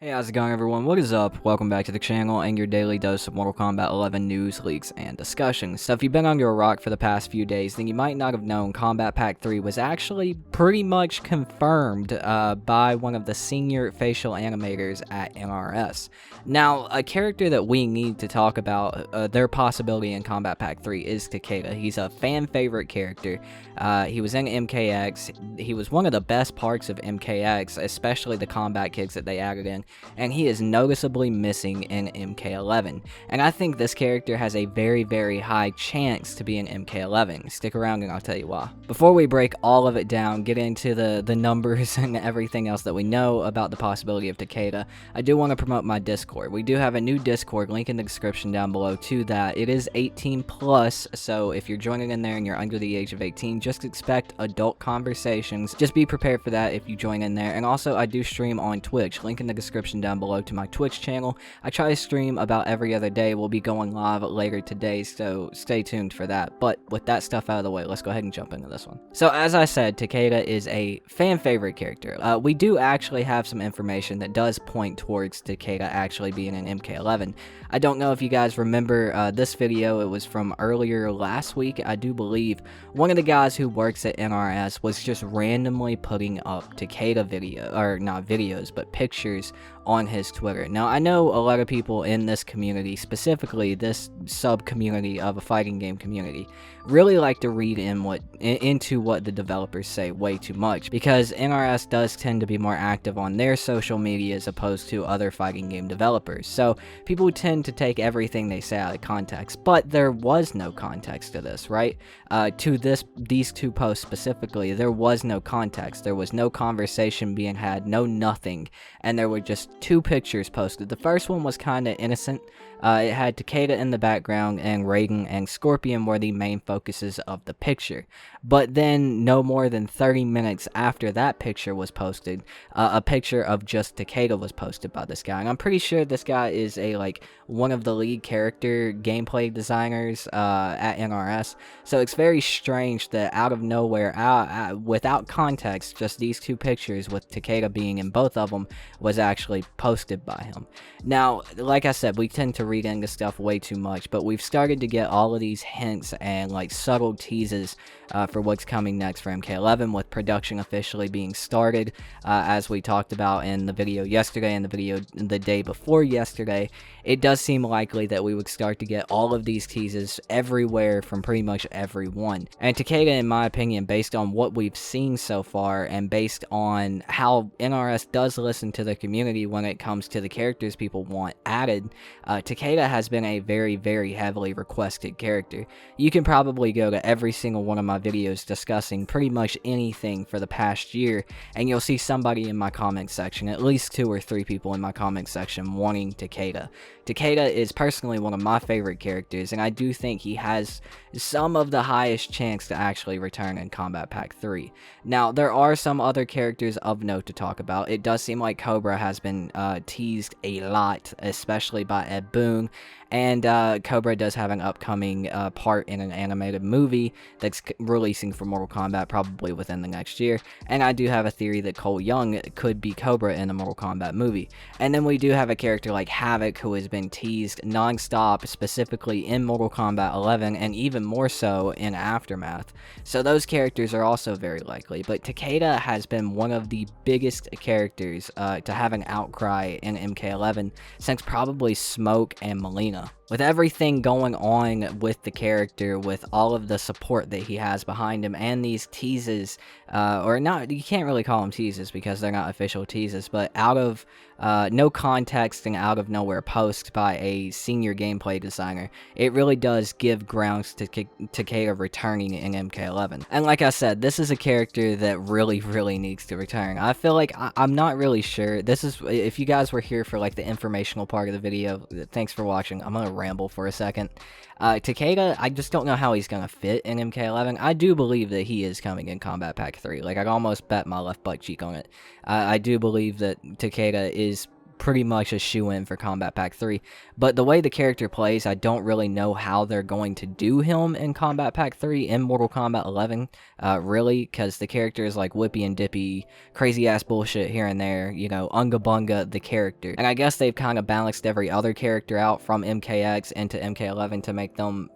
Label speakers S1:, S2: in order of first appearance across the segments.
S1: Hey, how's it going, everyone? What is up? Welcome back to the channel and your daily dose of Mortal Kombat 11 news, leaks, and discussions. So if you've been under a rock for the past few days, then you might not have known Kombat Pack 3 was actually pretty much confirmed by one of the senior facial animators at NRS. Now, a character that we need to talk about their possibility in Kombat Pack 3 is Takeda. He's a fan favorite character. He was in MKX. He was one of the best parts of MKX, especially the combat kicks that they added in. And he is noticeably missing in MK11. And I think this character has a very, very high chance to be in MK11. Stick around and I'll tell you why. Before we break all of it down, get into the numbers and everything else that we know about the possibility of Takeda, I do want to promote my Discord. We do have a new Discord, link in the description down below to that. It is 18 plus, so if you're joining in there and you're under the age of 18, just expect adult conversations. Just be prepared for that if you join in there. And also, I do stream on Twitch, link in the description down below to my Twitch channel. I try to stream about every other day. We'll be going live later today, so stay tuned for that. But with that stuff out of the way, let's go ahead and jump into this one. So as I said, Takeda is a fan favorite character. We do actually have some information that does point towards Takeda actually being in MK11. I don't know if you guys remember this video. It was from earlier last week, I do believe. One of the guys who works at NRS was just randomly putting up Takeda not videos, but pictures on his Twitter. Now, I know a lot of people in this community, specifically this sub-community of a fighting game community, really like to read into what the developers say way too much, because NRS does tend to be more active on their social media as opposed to other fighting game developers. So people tend to take everything they say out of context, but there was no context to this, right? To these two posts specifically, there was no context. There was no conversation being had, no nothing, and there were just two pictures posted. The first one was kind of innocent. It had Takeda in the background, and Raiden and Scorpion were the main focuses of the picture. But then, no more than 30 minutes after that picture was posted, a picture of just Takeda was posted by this guy. And I'm pretty sure this guy is one of the lead character gameplay designers at NRS. So it's very strange that out of nowhere, without context, just these two pictures with Takeda being in both of them was actually posted by him. Now, like I said, we tend to read into stuff way too much, but we've started to get all of these hints and subtle teases for what's coming next for MK11, with production officially being started, as we talked about in the video yesterday and the video the day before yesterday. It does seem likely that we would start to get all of these teases everywhere from pretty much everyone. And Takeda, in my opinion, based on what we've seen so far and based on how NRS does listen to the community when it comes to the characters people want added, Takeda has been a very, very heavily requested character. You can probably go to every single one of my videos discussing pretty much anything for the past year, and you'll see somebody in my comment section, at least 2 or 3 people in my comment section, wanting Takeda. Takeda is personally one of my favorite characters, and I do think he has some of the highest chance to actually return in Kombat Pack 3. Now, there are some other characters of note to talk about. It does seem like Cobra has been teased a lot, especially by Ed Boon, and Cobra does have an upcoming part in an animated movie that's releasing for Mortal Kombat probably within the next year, and I do have a theory that Cole Young could be Cobra in the Mortal Kombat movie. And then we do have a character like Havoc, who has been teased non-stop, specifically in Mortal Kombat 11, and even more so in Aftermath. So those characters are also very likely, but Takeda has been one of the biggest characters to have an outcry in MK11 since probably Smoke and Melina. With everything going on with the character, with all of the support that he has behind him, and these teases, or not, you can't really call them teases because they're not official teases, but out of no context and out of nowhere posts by a senior gameplay designer, it really does give grounds to Takeda returning in MK11. And like I said, this is a character that really, really needs to return. I feel like I'm not really sure. This is, if you guys were here for the informational part of the video, thanks for watching. I'm gonna ramble for a second. Takeda, I just don't know how he's gonna fit in MK11. I do believe that he is coming in Kombat Pack 3. I'd almost bet my left butt cheek on it. I do believe that Takeda is pretty much a shoo-in for Kombat Pack 3. But the way the character plays, I don't really know how they're going to do him in Kombat Pack 3 in Mortal Kombat 11, really, because the character is like whippy and dippy, crazy-ass bullshit here and there, you know, unga bunga the character. And I guess they've kind of balanced every other character out from MKX into MK11 to make them,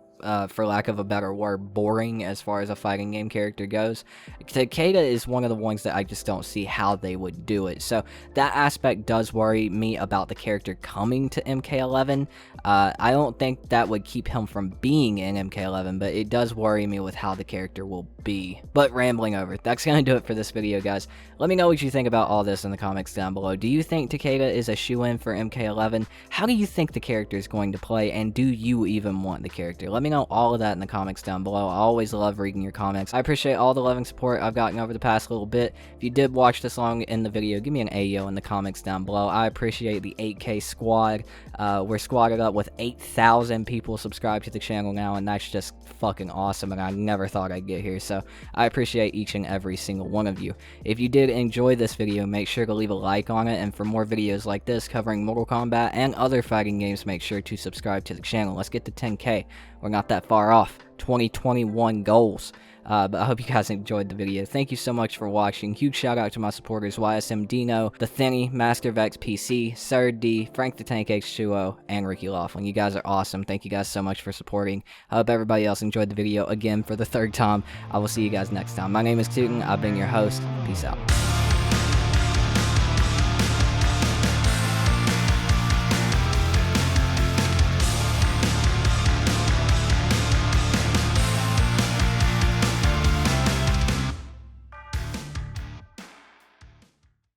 S1: for lack of a better word, boring as far as a fighting game character goes. Takeda is one of the ones that I just don't see how they would do it. So that aspect does worry me about the character coming to MK11. I don't think that would keep him from being in MK11, but it does worry me with how the character will be. But rambling over, that's going to do it for this video, guys. Let me know what you think about all this in the comments down below. Do you think Takeda is a shoo-in for MK11? How do you think the character is going to play, and do you even want the character? Let me know all of that in the comments down below. I always love reading your comments. I appreciate all the love and support I've gotten over the past little bit. If you did watch this long in the video, give me an Ayo in the comments down below. I appreciate the 8K squad. We're squatted up with 8,000 people subscribed to the channel now, and that's just fucking awesome, and I never thought I'd get here, so I appreciate each and every single one of you. If you did enjoy this video, make sure to leave a like on it, and for more videos like this covering Mortal Kombat and other fighting games, make sure to subscribe to the channel. Let's get to 10K. We're not that far off. 2021 goals. But I hope you guys enjoyed the video. Thank you so much for watching. Huge shout out to my supporters, YSM Dino, The Thinny, Master Vex PC, Sir D, Frank the Tank H2O, and Ricky Laughlin. You guys are awesome. Thank you guys so much for supporting. I hope everybody else enjoyed the video again for the third time. I will see you guys next time. My name is Tootin. I've been your host. Peace out.